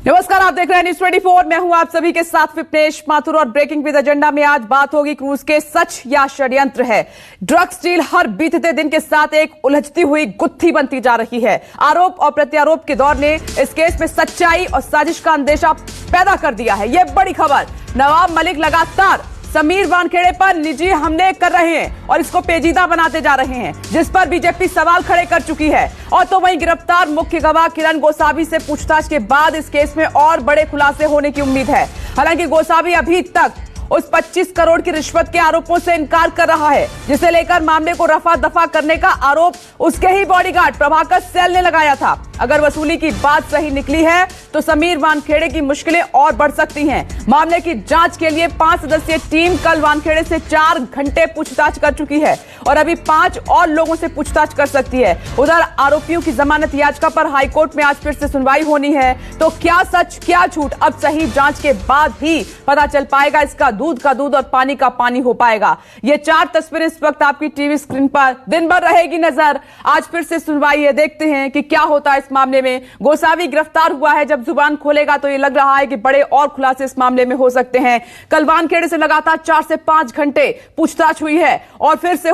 नमस्कार, आप देख रहे हैं न्यूज 24। मैं हूं आप सभी के साथ विपनेश माथुर और ब्रेकिंग विद एजेंडा में आज बात होगी क्रूज के सच या षड्यंत्र है। ड्रग्स डील हर बीतते दिन के साथ एक उलझती हुई गुत्थी बनती जा रही है। आरोप और प्रत्यारोप के दौर ने इस केस में सच्चाई और साजिश का अंदेशा पैदा कर दिया है। यह बड़ी खबर, नवाब मलिक लगातार समीर वानखेड़े पर निजी हमले कर रहे हैं और इसको पेचीदा बनाते जा रहे हैं, जिस पर बीजेपी सवाल खड़े कर चुकी है। और तो वहीं गिरफ्तार मुख्य गवाह किरण गोसावी से पूछताछ के बाद इस केस में और बड़े खुलासे होने की उम्मीद है। हालांकि गोसावी अभी तक उस 25 करोड़ की रिश्वत के आरोपों से इनकार कर रहा है, जिसे लेकर मामले को रफा दफा करने का आरोप उसके ही बॉडीगार्ड प्रभाकर सैल ने लगाया था। अगर वसूली की बात सही निकली है तो समीर वानखेड़े की मुश्किलें और बढ़ सकती हैं। मामले की जांच के लिए 5 सदस्यीय टीम कल वानखेड़े से 4 घंटे पूछताछ कर चुकी है और अभी 5 और लोगों से पूछताछ कर सकती है। उधर आरोपियों की जमानत याचिका पर हाईकोर्ट में आज फिर से सुनवाई होनी है। तो क्या सच क्या झूठ अब सही जांच के बाद ही पता चल पाएगा। इसका दूध का दूध और पानी का पानी हो पाएगा। ये 4 तस्वीरें इस वक्त आपकी टीवी स्क्रीन पर दिन भर रहेगी नजर। आज फिर से सुनवाई है, देखते हैं कि क्या होता है इस मामले में। गोसावी गिरफ्तार हुआ है, जब जुबान खोलेगा तो ये लग रहा है कि बड़े और खुलासे इस मामले में हो सकते हैं। कल वानखेड़े से लगातार 4 से 5 घंटे पूछताछ हुई है और फिर से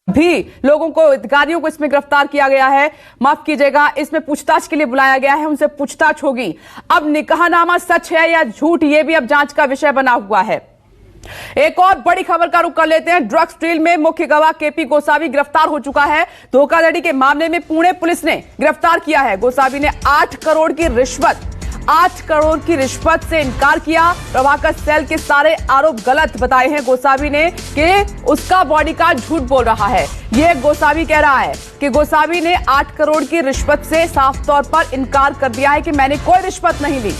भी लोगों को, अधिकारियों को इसमें गिरफ्तार किया गया है। माफ कीजिएगा, इसमें पूछताछ के लिए बुलाया गया है, उनसे पूछताछ होगी। अब निकाहनामा सच है या झूठ, यह भी अब जांच का विषय बना हुआ है। एक और बड़ी खबर का रुख कर लेते हैं। ड्रग्स डील में मुख्य गवाह केपी गोसावी गिरफ्तार हो चुका है। धोखाधड़ी के मामले में पुणे पुलिस ने गिरफ्तार किया है। गोसावी ने 8 करोड़ की रिश्वत से इनकार किया। प्रभाकर सैल के सारे आरोप गलत बताए हैं गोसावी ने कि उसका बॉडीगार्ड झूठ बोल रहा है। यह गोसावी कह रहा है कि गोसावी ने 8 करोड़ की रिश्वत से साफ तौर पर इनकार कर दिया है कि मैंने कोई रिश्वत नहीं ली।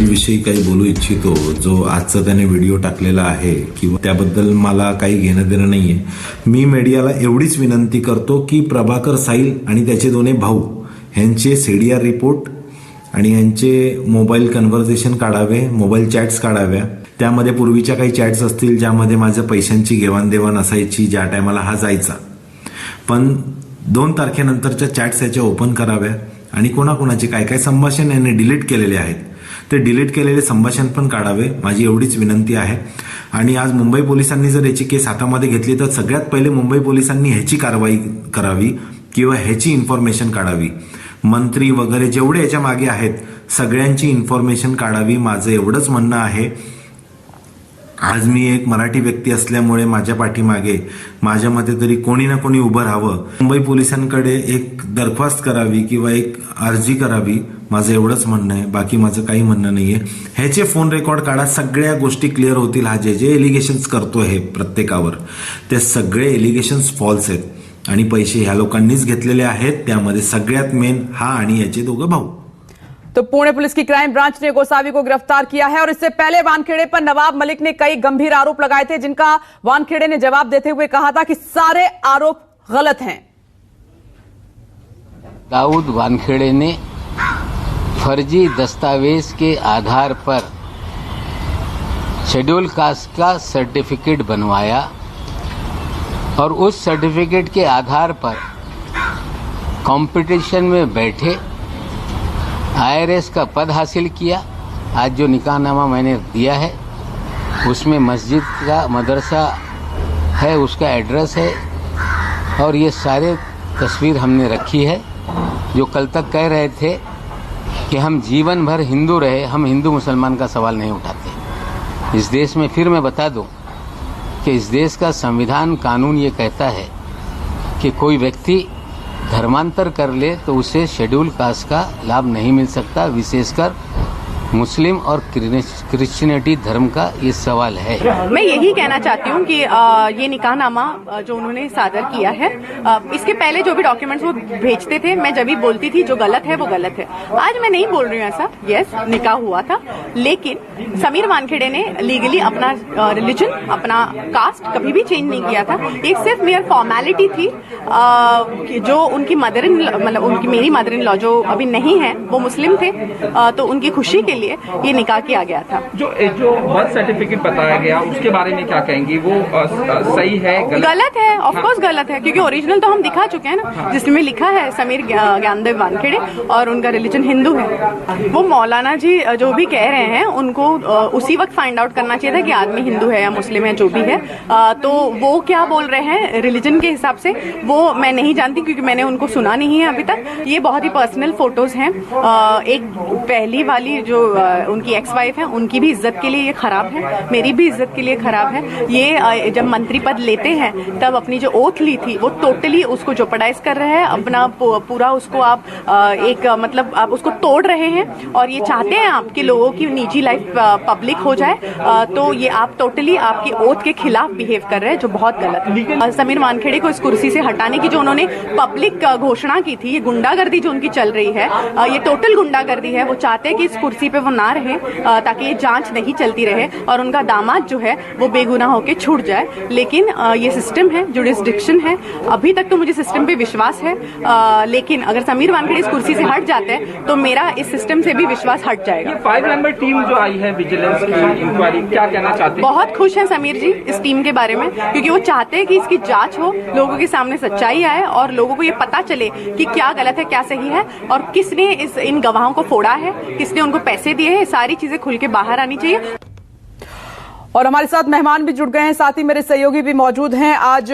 विषयी काही बोलू इच्छितो, जो आजचा त्याने व्हिडिओ टाकलेला आहे किंवा त्याबद्दल मला काही घेणं देणं नाहीये। मी मीडियाला एवढीच विनंती करतो की प्रभाकर साईल आणि त्याचे दोन्ही भाऊ यांचे सीडीआर रिपोर्ट आणि यांचे मोबाईल कन्व्हर्सेशन काढावे, मोबाईल चॅट्स काढाव्या। त्यामध्ये पूर्वीच्या काही चॅट्स असतील ज्यामध्ये माझ्या पैशांची घेवाणदेवाण असायची, ज्या टायमाला हा जायचा, पण 2 तारखेनंतरच्या चॅट्स याच्या ओपन कराव्या आणि कोणाकोणाचे काय काय संभाषण यांनी डिलीट केलेले आहेत ते डिलीट केलेले संभाषण पण काढावे, माझी एवढीच विनंती आहे। आणि आज मुंबई पोलिसांनी जर याची केस हातामध्ये घेतली तर सगळ्यात पहिले मुंबई पोलिसांनी ह्याची कारवाई करावी किंवा ह्याची इन्फॉर्मेशन काढावी। मंत्री वगैरे जेवढे याच्या मागे आहेत सगळ्यांची इन्फॉर्मेशन काढावी, माझं एवढंच म्हणणं आहे। आज मी एक मराठी व्यक्ती असल्यामुळे माझ्या पाठीमागे माझ्या मते तरी कोणी ना कोणी उभं राहावं। मुंबई पोलिसांकडे एक दरख्वास्त करावी किंवा एक अर्जी करावी, माझं एवढंच म्हणणं आहे, बाकी माझं काही म्हणणं नाहीये। ह्याचे फोन रेकॉर्ड काढा, सगळ्या गोष्टी क्लिअर होतील। हा जे एलिगेशन्स करतो हे प्रत्येकावर, ते सगळे एलिगेशन्स फॉल्स आहेत आणि पैसे ह्या लोकांनीच घेतलेले आहेत। त्यामध्ये सगळ्यात मेन हा आणि याचे दोघं भाऊ। तो पुणे पुलिस की क्राइम ब्रांच ने गोसावी को गिरफ्तार किया है और इससे पहले वानखेड़े पर नवाब मलिक ने कई गंभीर आरोप लगाए थे, जिनका वानखेड़े ने जवाब देते हुए कहा था कि सारे आरोप गलत हैं। दाऊद वानखेड़े ने फर्जी दस्तावेज के आधार पर शेड्यूल कास्ट का सर्टिफिकेट बनवाया और उस सर्टिफिकेट के आधार पर कंपटीशन में बैठे, IRS का पद हासिल किया। आज जो निकाहनामा मैंने दिया है उसमें मस्जिद का, मदरसा है, उसका एड्रेस है और ये सारे तस्वीर हमने रखी है। जो कल तक कह रहे थे कि हम जीवन भर हिंदू रहे, हम हिंदू मुसलमान का सवाल नहीं उठाते। इस देश में फिर मैं बता दूं कि इस देश का संविधान कानून ये कहता है कि कोई व्यक्ति धर्मांतर कर ले तो उसे शेड्यूल कास्ट का लाभ नहीं मिल सकता, विशेषकर मुस्लिम और क्रिश्चियनिटी धर्म का ये सवाल है। मैं यही कहना चाहती हूँ कि ये निकाहनामा जो उन्होंने सादर किया है, इसके पहले जो भी डॉक्यूमेंट्स वो भेजते थे, मैं जब भी बोलती थी जो गलत है वो गलत है। आज मैं नहीं बोल रही हूँ ऐसा। यस, निकाह हुआ था, लेकिन समीर वानखेड़े ने लीगली अपना रिलीजन, अपना कास्ट कभी भी चेंज नहीं किया था। एक सिर्फ मेयर फॉर्मेलिटी थी जो उनकी मदर इन, मतलब उनकी मेरी मदर इन लॉ जो अभी नहीं है वो मुस्लिम थे, तो उनकी खुशी के लिए ये निकाह किया गया था। जो बर्थ सर्टिफिकेट बताया गया उसके बारे में क्या कहेंगी, वो सही है गलत है? ऑफकोर्स गलत है, क्योंकि ओरिजिनल तो हम दिखा चुके हैं ना, जिसमें लिखा है समीर ज्ञानदेव वानखेड़े और उनका रिलीजन हिंदू है। वो मौलाना जी जो भी कह रहे हैं उनको उसी वक्त फाइंड आउट करना चाहिए था कि आदमी हिंदू है या मुस्लिम है, जो भी है। तो वो क्या बोल रहे हैं रिलीजन के हिसाब से वो मैं नहीं जानती, क्योंकि मैंने उनको सुना नहीं है अभी तक। ये बहुत ही पर्सनल फोटोज हैं। एक पहली वाली जो उनकी एक्स वाइफ है उनकी भी इज्जत के लिए ये खराब है, मेरी भी इज्जत के लिए खराब है। ये जब मंत्री पद लेते हैं तब अपनी जो ओथ ली थी वो टोटली उसको जोपर्डाइज कर रहे हैं, अपना पूरा उसको आप एक मतलब आप उसको तोड़ रहे हैं और ये चाहते हैं आपके लोगों की निजी लाइफ पब्लिक हो जाए। तो ये आप टोटली आपकी ओथ के खिलाफ बिहेव कर रहे हैं, जो बहुत गलत है। समीर वानखेड़े को इस कुर्सी से हटाने की जो उन्होंने पब्लिक घोषणा की थी, ये गुंडागर्दी जो उनकी चल रही है, ये टोटल गुंडागर्दी है। वो चाहते हैं कि इस कुर्सी पे वो ना रहे ताकि ये जांच नहीं चलती रहे और उनका दामाद जो है वो बेगुनाह होकर छूट जाए। लेकिन ये सिस्टम है, जुडिस्डिक्शन है, अभी तक तो मुझे सिस्टम पे विश्वास है। लेकिन अगर समीर वानखेड़े इस कुर्सी से हट जाते हैं तो मेरा इस सिस्टम से भी विश्वास हट जाएगा। 5 मेंबर टीम जो आई है विजिलेंस की इंक्वायरी, क्या कहना चाहते हैं? बहुत खुश हैं समीर जी इस टीम के बारे में, क्योंकि वो चाहते हैं कि इसकी जांच हो, लोगों के सामने सच्चाई आए और लोगों को ये पता चले कि क्या गलत है क्या सही है और किसने इन गवाहों को फोड़ा है, किसने उनको पैसे दिए हैं। सारी चीजें खुल के बाहर आनी चाहिए। और हमारे साथ मेहमान भी जुड़ गए हैं, साथ ही मेरे सहयोगी भी मौजूद हैं। आज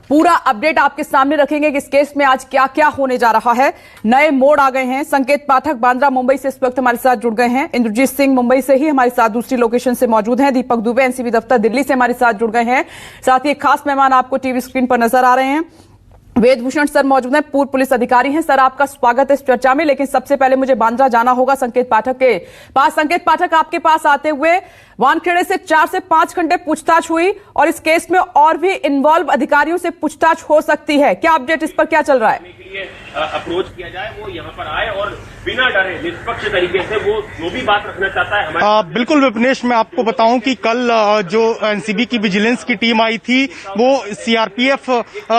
पूरा अपडेट आपके सामने रखेंगे कि इस केस में आज क्या क्या होने जा रहा है। नए मोड़ आ गए हैं। संकेत पाठक बांद्रा मुंबई से इस वक्त हमारे साथ जुड़ गए हैं। इंद्रजीत सिंह मुंबई से ही हमारे साथ दूसरी लोकेशन से मौजूद हैं। दीपक दुबे एनसीबी दफ्तर दिल्ली से हमारे साथ जुड़ गए हैं। साथ ही एक खास मेहमान आपको टीवी स्क्रीन पर नजर आ रहे हैं, वेदभूषण सर मौजूद हैं, पूर्व पुलिस अधिकारी हैं। सर आपका स्वागत है इस चर्चा में। लेकिन सबसे पहले मुझे बांद्रा जाना होगा संकेत पाठक के पास। संकेत पाठक, आपके पास आते हुए वानखेड़े से 4 से 5 घंटे पूछताछ हुई और इस केस में और भी इन्वॉल्व अधिकारियों से पूछताछ हो सकती है। क्या अपडेट, इस पर क्या चल रहा है? अप्रोच किया जाए, वो यहाँ पर आए और बिना डरे निष्पक्ष तरीके से वो जो भी बात रखना चाहता है हमारे। बिल्कुल विपनेश, मैं आपको बताऊं कि कल जो एनसीबी की विजिलेंस की टीम आई थी वो सीआरपीएफ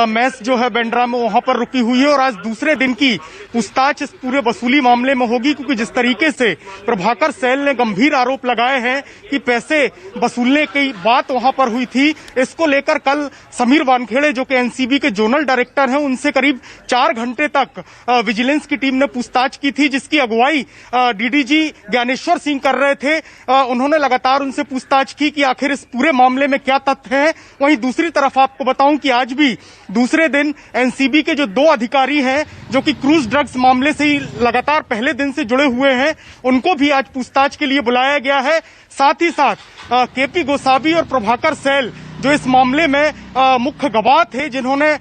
मैस जो है बेंड्रा में वहां पर रुकी हुई है और आज दूसरे दिन की पूछताछ इस पूरे वसूली मामले में होगी, क्योंकि जिस तरीके से प्रभाकर सैल ने गंभीर आरोप लगाए हैं कि पैसे वसूलने की बात वहां पर हुई थी, इसको लेकर कल समीर वानखेड़े जो कि एनसीबी के जोनल डायरेक्टर हैं उनसे करीब 4 घंटे तक विजिलेंस की टीम ने पूछताछ की थी, जिसकी अगुवाई डीडीजी ज्ञानेश्वर सिंह कर रहे थे। उन्होंने लगातार उनसे पूछताछ की कि आखिर इस पूरे मामले में क्या तथ्य है। वहीं दूसरी तरफ आपको बताऊं कि आज भी दूसरे दिन एनसीबी के जो 2 अधिकारी हैं जो कि क्रूज ड्रग्स मामले से ही लगातार पहले दिन से जुड़े हुए हैं, उनको भी आज पूछताछ के लिए बुलाया गया है। साथ ही साथ केपी गोसावी और प्रभाकर सैल जो इस मामले में मुख्य गवाह थे, जिन्होंने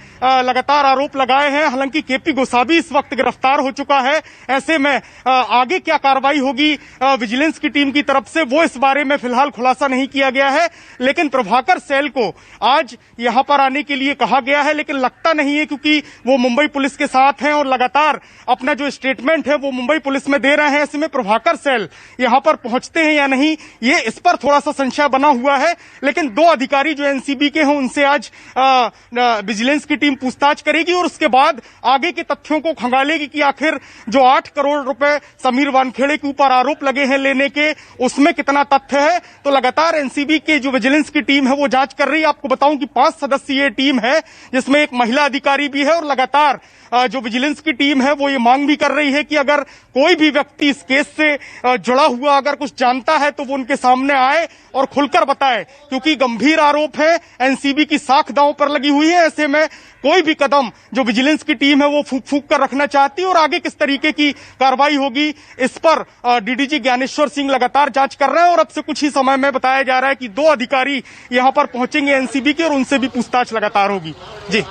लगातार आरोप लगाए हैं। हालांकि केपी गोसावी इस वक्त गिरफ्तार हो चुका है। ऐसे में आगे क्या कार्रवाई होगी विजिलेंस की टीम की तरफ से, वो इस बारे में फिलहाल खुलासा नहीं किया गया है। लेकिन प्रभाकर सैल को आज यहां पर आने के लिए कहा गया है, लेकिन लगता नहीं है, क्योंकि वो मुंबई पुलिस के साथ हैं और लगातार अपना जो स्टेटमेंट है वो मुंबई पुलिस में दे रहे हैं। ऐसे में प्रभाकर सैल यहां पर पहुंचते हैं या नहीं, ये इस पर थोड़ा सा संशय बना हुआ है। लेकिन 2 अधिकारी जो एनसीबी के हैं उनसे आज विजिलेंस की टीम पूछताछ करेगी और उसके बाद आगे के तथ्यों को खंगालेगी कि आखिर जो 8 करोड़ रुपए समीर वानखेड़े के ऊपर आरोप लगे हैं लेने के, उसमें कितना तथ्य है। तो लगातार एनसीबी के जो विजिलेंस की टीम है वो जांच कर रही है। आपको बताऊं कि 5 सदस्यीय टीम है, जिसमें एक महिला अधिकारी भी है और लगातार जो विजिलेंस की टीम है वो ये मांग भी कर रही है कि अगर कोई भी व्यक्ति इस केस से जुड़ा हुआ अगर कुछ जानता है तो वो उनके सामने आए और खुलकर बताए, क्योंकि गंभीर आरोप है, एनसीबी की साख दांव पर लगी हुई है। ऐसे में कोई भी कदम जो विजिलेंस की टीम है वो फूंक कर रखना चाहती है और आगे किस तरीके की कार्रवाई होगी इस पर डीडीजी ज्ञानेश्वर सिंह लगातार जांच कर रहे हैं। और अब से कुछ ही समय में बताया जा रहा है कि 2 अधिकारी यहां पर पहुंचेंगे एनसीबी के और उनसे भी पूछताछ लगातार होगी। जी,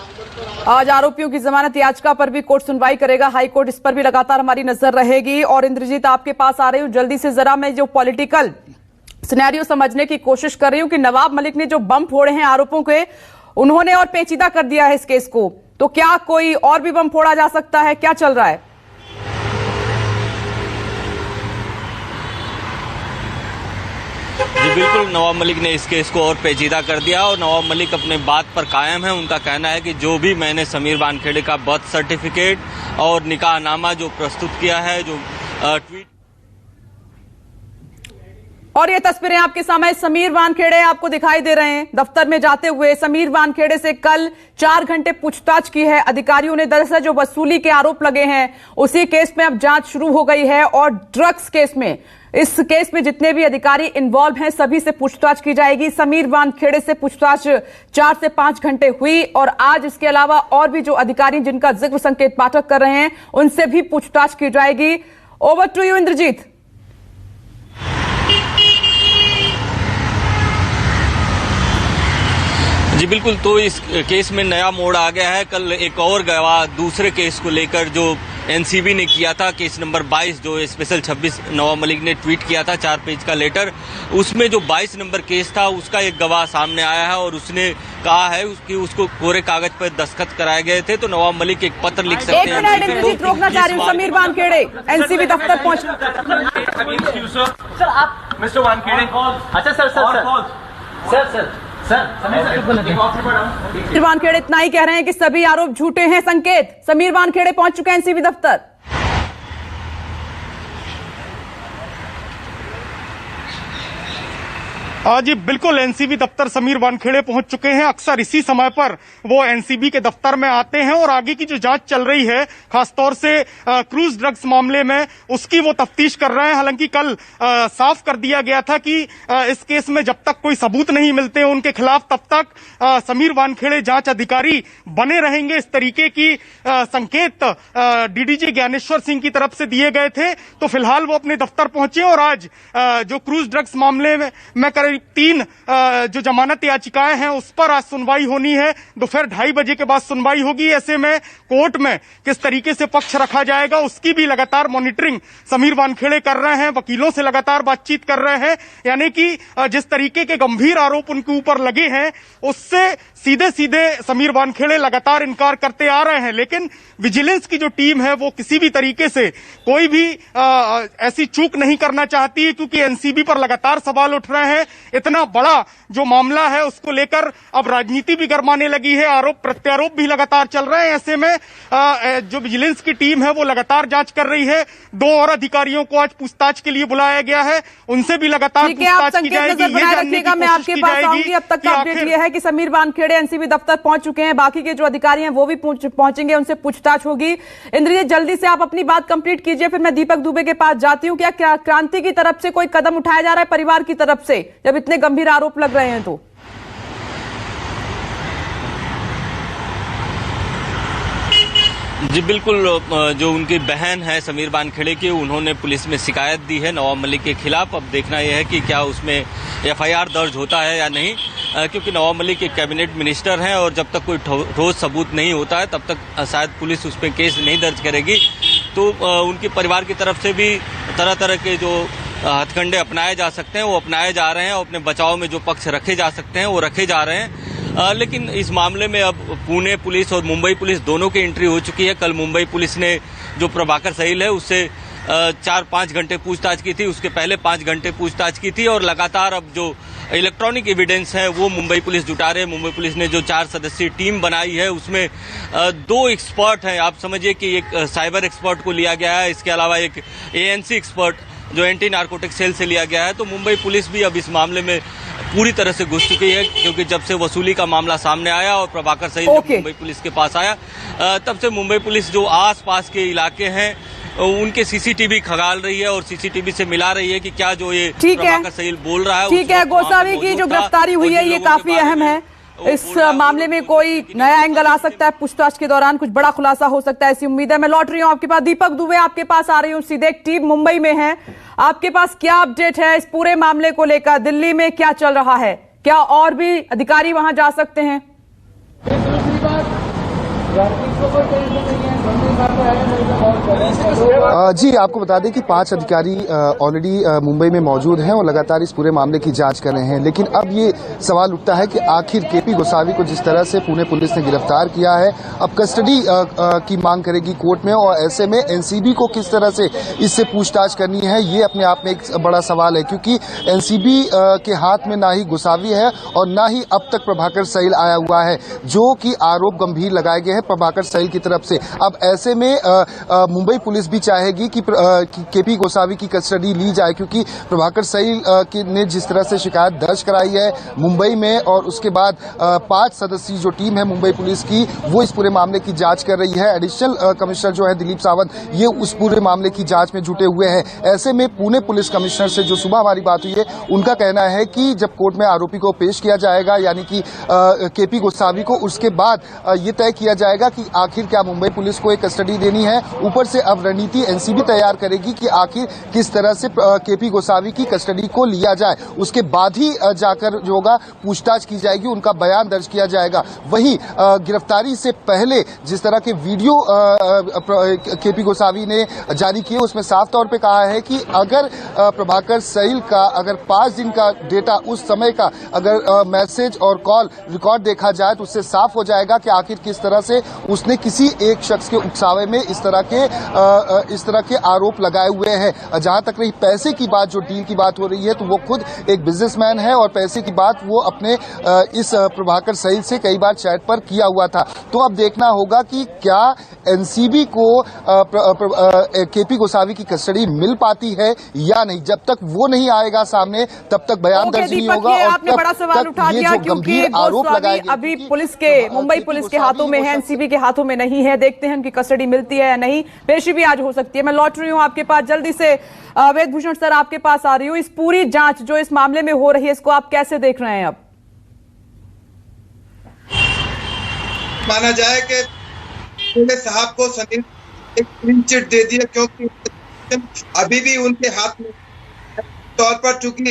आज आरोपियों की जमानत याचिका पर भी कोर्ट सुनवाई करेगा, हाई कोर्ट, इस पर भी लगातार हमारी नजर रहेगी। और इंद्रजीत, आपके पास आ रही हूं जल्दी से। जरा मैं जो पॉलिटिकल सिनेरियो समझने की कोशिश कर रही हूं कि नवाब मलिक ने जो बम फोड़े हैं आरोपों के, उन्होंने और पेचीदा कर दिया है इस केस को, तो क्या कोई और भी बम फोड़ा जा सकता है? क्या चल रहा है? जी बिल्कुल, नवाब मलिक ने इस केस को और पेचीदा कर दिया और नवाब मलिक अपने बात पर कायम है। उनका कहना है कि जो भी मैंने समीर वानखेड़े का बर्थ सर्टिफिकेट और निकाहनामा जो प्रस्तुत किया है, जो ट्वीट और ये तस्वीरें आपके सामने समीर वानखेड़े आपको दिखाई दे रहे हैं दफ्तर में जाते हुए। समीर वानखेड़े से कल 4 घंटे पूछताछ की है अधिकारियों ने। दरअसल जो वसूली के आरोप लगे हैं उसी केस में अब जांच शुरू हो गई है और ड्रग्स केस में, इस केस में जितने भी अधिकारी इन्वॉल्व हैं सभी से पूछताछ की जाएगी। समीर वानखेड़े से पूछताछ 4 से 5 घंटे हुई और आज इसके अलावा और भी जो अधिकारी जिनका जिक्र संकेत पाठक कर रहे हैं उनसे भी पूछताछ की जाएगी। Over to you Indrajeet. जी बिल्कुल, तो इस केस में नया मोड़ आ गया है। कल एक और गवाह दूसरे केस को लेकर जो एनसीबी ने किया था, केस नंबर 22 जो स्पेशल 26 नवाब मलिक ने ट्वीट किया था 4 पेज का लेटर, उसमें जो 22 नंबर केस था उसका एक गवाह सामने आया है और उसने कहा है कि उसको कोरे कागज पर दस्तखत कराए गए थे। तो नवाब मलिक एक पत्र लिख सकते हैं। एक मिनट इंद्रजीत, रोकना चाह रही हूँ। समीर वानखेड़े एनसीबी दफ्तर पहुंच। सर आप मिस्टर वानखेड़े, अच्छा सर समीर वानखेड़े इतना ही कह रहे हैं कि सभी आरोप झूठे हैं। संकेत, समीर वानखेड़े पहुंच चुके हैं एनसीबी दफ्तर। जी बिल्कुल, एनसीबी दफ्तर समीर वानखेड़े पहुंच चुके हैं। अक्सर इसी समय पर वो एनसीबी के दफ्तर में आते हैं और आगे की जो जांच चल रही है खासतौर से क्रूज ड्रग्स मामले में उसकी वो तफ्तीश कर रहे हैं। हालांकि कल साफ कर दिया गया था कि इस केस में जब तक कोई सबूत नहीं मिलते उनके खिलाफ तब तक समीर वानखेड़े जांच अधिकारी बने रहेंगे। इस तरीके की संकेत डीडीजी ज्ञानेश्वर सिंह की तरफ से दिए गए थे। तो फिलहाल वो अपने दफ्तर पहुंचे और आज जो क्रूज ड्रग्स मामले में करीब 3 जो जमानत याचिकाएं हैं उस पर आज सुनवाई होनी है। दोपहर 2:30 बजे के बाद सुनवाई होगी। ऐसे में कोर्ट में किस तरीके से पक्ष रखा जाएगा उसकी भी लगातार मॉनिटरिंग समीर वानखेड़े कर रहे हैं, वकीलों से लगातार बातचीत कर रहे हैं। यानी कि जिस तरीके के गंभीर आरोप उनके ऊपर लगे हैं उससे सीधे सीधे समीर वानखेड़े लगातार इनकार करते आ रहे हैं। लेकिन विजिलेंस की जो टीम है वो किसी भी तरीके से कोई भी ऐसी चूक नहीं करना चाहती, क्योंकि एनसीबी पर लगातार सवाल उठ रहे हैं। इतना बड़ा जो मामला है उसको लेकर अब राजनीति भी गरमाने लगी है, आरोप प्रत्यारोप भी लगातार चल रहे हैं। ऐसे में जो विजिलेंस की टीम है वो लगातार जांच कर रही है। 2 और अधिकारियों को आज पूछताछ के लिए बुलाया गया है, उनसे भी लगातार पूछताछ की जाएगी। मैं आपके पास आऊंगी। अब तक का अपडेट यह है कि समीर वानखेड़े एनसीबी दफ्तर पहुंच चुके हैं, बाकी के जो अधिकारी हैं वो भी पहुंचेंगे, उनसे पूछताछ होगी। इंद्रजीत जल्दी से आप अपनी बात कंप्लीट कीजिए, फिर मैं दीपक दुबे के पास जाती हूँ। क्या क्रांति की तरफ से कोई कदम उठाया जा रहा है परिवार की तरफ से जब इतने गंभीर आरोप लग रहे हैं? तो जी बिल्कुल, जो उनकी बहन है समीर वानखेड़े की, उन्होंने पुलिस में शिकायत दी है नवाब मलिक के खिलाफ। अब देखना यह है कि क्या उसमें एफआईआर दर्ज होता है या नहीं, क्योंकि नवाब मलिक एक कैबिनेट मिनिस्टर हैं और जब तक कोई ठोस सबूत नहीं होता है तब तक शायद पुलिस उस पर केस नहीं दर्ज करेगी। तो उनके परिवार की तरफ से भी तरह तरह के जो हथकंडे अपनाए जा सकते हैं वो अपनाए जा रहे हैं और अपने बचाव में जो पक्ष रखे जा सकते हैं वो रखे जा रहे हैं। लेकिन इस मामले में अब पुणे पुलिस और मुंबई पुलिस दोनों की एंट्री हो चुकी है। कल मुंबई पुलिस ने जो प्रभाकर सहील है उससे 4-5 घंटे पूछताछ की थी, उसके पहले 5 घंटे पूछताछ की थी और लगातार अब जो इलेक्ट्रॉनिक एविडेंस है वो मुंबई पुलिस जुटा रहे हैं। मुंबई पुलिस ने जो 4 सदस्यीय टीम बनाई है उसमें 2 एक्सपर्ट हैं। आप समझिए कि एक साइबर एक्सपर्ट को लिया गया है, इसके अलावा एक एएनसी एक्सपर्ट जो एंटी नार्कोटिक सेल से लिया गया है। तो मुंबई पुलिस भी अब इस मामले में पूरी तरह से घुस चुकी है, क्योंकि जब से वसूली का मामला सामने आया और प्रभाकर सहील मुंबई पुलिस के पास आया तब से मुंबई पुलिस जो आसपास के इलाके हैं उनके सीसीटीवी खंगाल रही है और सीसीटीवी से मिला रही है कि क्या जो ये प्रभाकर सहील बोल रहा है। ठीक है, गोसावी की जो गिरफ्तारी हुई है ये काफी अहम है। इस मामले में कोई नया एंगल आ सकता है, पूछताछ के दौरान कुछ बड़ा खुलासा हो सकता है, ऐसी उम्मीद है। मैं लौट रही हूँ आपके पास। दीपक दुबे आपके पास आ रही हूँ सीधे, एक टीम मुंबई में है, आपके पास क्या अपडेट है इस पूरे मामले को लेकर? दिल्ली में क्या चल रहा है? क्या और भी अधिकारी वहां जा सकते हैं? जी आपको बता दें कि 5 अधिकारी ऑलरेडी मुंबई में मौजूद हैं और लगातार इस पूरे मामले की जांच कर रहे हैं। लेकिन अब ये सवाल उठता है कि आखिर केपी गोसावी को जिस तरह से पुणे पुलिस ने गिरफ्तार किया है, अब कस्टडी की मांग करेगी कोर्ट में और ऐसे में एनसीबी को किस तरह से इससे पूछताछ करनी है, ये अपने आप में एक बड़ा सवाल है। क्योंकि एनसीबी के हाथ में ना ही गोसावी है और ना ही अब तक प्रभाकर सहील आया हुआ है, जो कि आरोप गंभीर लगाए गए हैं प्रभाकर सहील की तरफ से। अब ऐसे में मुंबई पुलिस भी चाहेगी कि केपी गोसावी की कस्टडी ली जाए, क्योंकि प्रभाकर सैल ने जिस तरह से शिकायत दर्ज कराई है मुंबई में, और उसके बाद 5 सदस्यीय जो टीम है मुंबई पुलिस की वो इस पूरे मामले की जांच कर रही है। एडिशनल कमिश्नर जो है दिलीप सावंत ये उस पूरे मामले की जांच में जुटे हुए हैं। ऐसे में पुणे पुलिस कमिश्नर से जो सुबह हमारी बात हुई है उनका कहना है कि जब कोर्ट में आरोपी को पेश किया जाएगा, यानी कि केपी गोसावी को, उसके बाद ये तय किया जाएगा कि आखिर क्या मुंबई पुलिस को एक कस्टडी देनी है। ऊपर से अब रणनीति एनसीबी तैयार करेगी कि आखिर किस तरह से केपी गोसावी की कस्टडी को लिया जाए। उसके बाद ही जाकर जो होगा पूछताछ की जाएगी, उनका बयान दर्ज किया जाएगा। वहीं गिरफ्तारी से पहले जिस तरह के वीडियो केपी गोसावी ने जारी किए उसमें साफ तौर पे कहा है कि अगर प्रभाकर सैल का अगर 5 दिन का डेटा उस समय का अगर मैसेज और कॉल रिकॉर्ड देखा जाए तो उससे साफ हो जाएगा कि आखिर किस तरह से उसने किसी एक शख्स के उकसावे में इस तरह के आरोप लगाए हुए हैं। जहां तक रही पैसे की बात, जो डील की बात हो रही है, तो वो खुद एक बिजनेसमैन है और पैसे की बात वो अपने इस प्रभाकर सैल से कई बार चैट पर किया हुआ था। तो अब देखना होगा कि क्या एनसीबी को केपी गोसावी की कस्टडी मिल पाती है या नहीं। जब तक वो नहीं आएगा सामने तब तक बयान दर्ज नहीं होगा। और आपने बड़ा सवाल उठा दिया क्योंकि आरोप लगाए अभी पुलिस के मुंबई पुलिस के हाथों में है, एनसीबी के हाथों में नहीं है। देखते हैं उनकी कस्टडी मिलती है या नहीं। पेशी भी आज हो सकती है। मैं लौट रही हूं आपके पास जल्दी से। वेदभूषण सर आपके पास आ रही हूं। इस पूरी जांच जो इस मामले में हो रही है इसको आप कैसे देख रहे हैं? अब माना जाए कि साहब को सनी एक क्लीन चिट दे दिया, क्योंकि अभी भी उनके हाथ में तौर पर चूंकि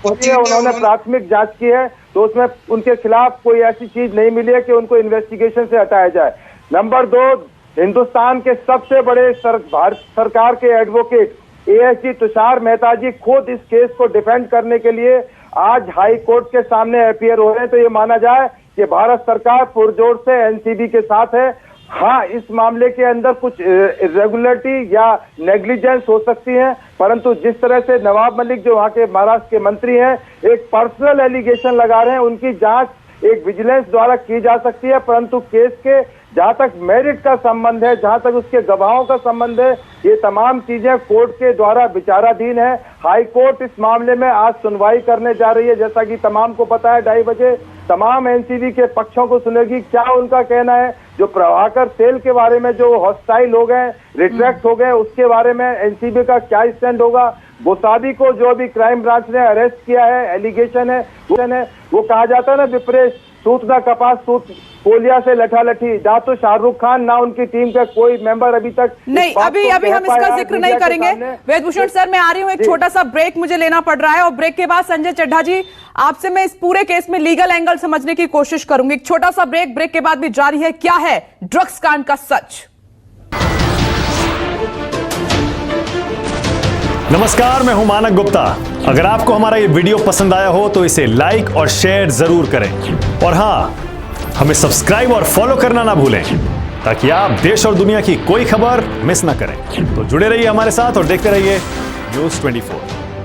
उन्होंने प्राथमिक जांच की है तो उसमें उनके खिलाफ कोई ऐसी चीज नहीं मिली है कि उनको इन्वेस्टिगेशन से हटाया जाए। नंबर 2, हिंदुस्तान के सबसे बड़े भारत सरकार के एडवोकेट एएसजी तुषार मेहता जी खुद इस केस को डिफेंड करने के लिए आज हाई कोर्ट के सामने अपीयर हो रहे हैं। तो ये माना जाए कि भारत सरकार पुरजोर से एनसीबी के साथ है। हाँ, इस मामले के अंदर कुछ इरेगुलरिटी या नेग्लिजेंस हो सकती है, परंतु जिस तरह से नवाब मलिक जो वहाँ के महाराष्ट्र के मंत्री हैं एक पर्सनल एलिगेशन लगा रहे हैं, उनकी जांच एक विजिलेंस द्वारा की जा सकती है। परंतु केस के जहां तक मेरिट का संबंध है, जहां तक उसके गवाहों का संबंध है, ये तमाम चीजें कोर्ट के द्वारा विचाराधीन है। हाई कोर्ट इस मामले में आज सुनवाई करने जा रही है। जैसा कि तमाम को पता है 2:30 बजे तमाम एनसीबी के पक्षों को सुनेगी। क्या उनका कहना है, जो प्रभाकर सैल के बारे में जो हॉस्टाइल हो गए, रिट्रैक्ट हो गए, उसके बारे में एनसीबी का क्या स्टैंड होगा। गोसावी को जो अभी क्राइम ब्रांच ने अरेस्ट किया है, एलिगेशन है, वो कहा जाता है ना विपरेश, सूत ना कपास सूत कोलिया से लठालठी। ना तो शाहरुख खान ना उनकी टीम का कोई मेंबर अभी तक नहीं। अभी हम इसका जिक्र नहीं करेंगे। वेदभूषण सर मैं आ रही हूँ, एक छोटा सा ब्रेक मुझे लेना पड़ रहा है और ब्रेक के बाद संजय चड्ढा जी आपसे मैं इस पूरे केस में लीगल एंगल समझने की कोशिश करूंगी। एक छोटा सा ब्रेक के बाद भी जारी है। क्या है ड्रग्स कांड का सच? नमस्कार, मैं हूं मानक गुप्ता। अगर आपको हमारा ये वीडियो पसंद आया हो तो इसे लाइक और शेयर जरूर करें, और हाँ, हमें सब्सक्राइब और फॉलो करना ना भूलें ताकि आप देश और दुनिया की कोई खबर मिस ना करें। तो जुड़े रहिए हमारे साथ और देखते रहिए न्यूज़ 24।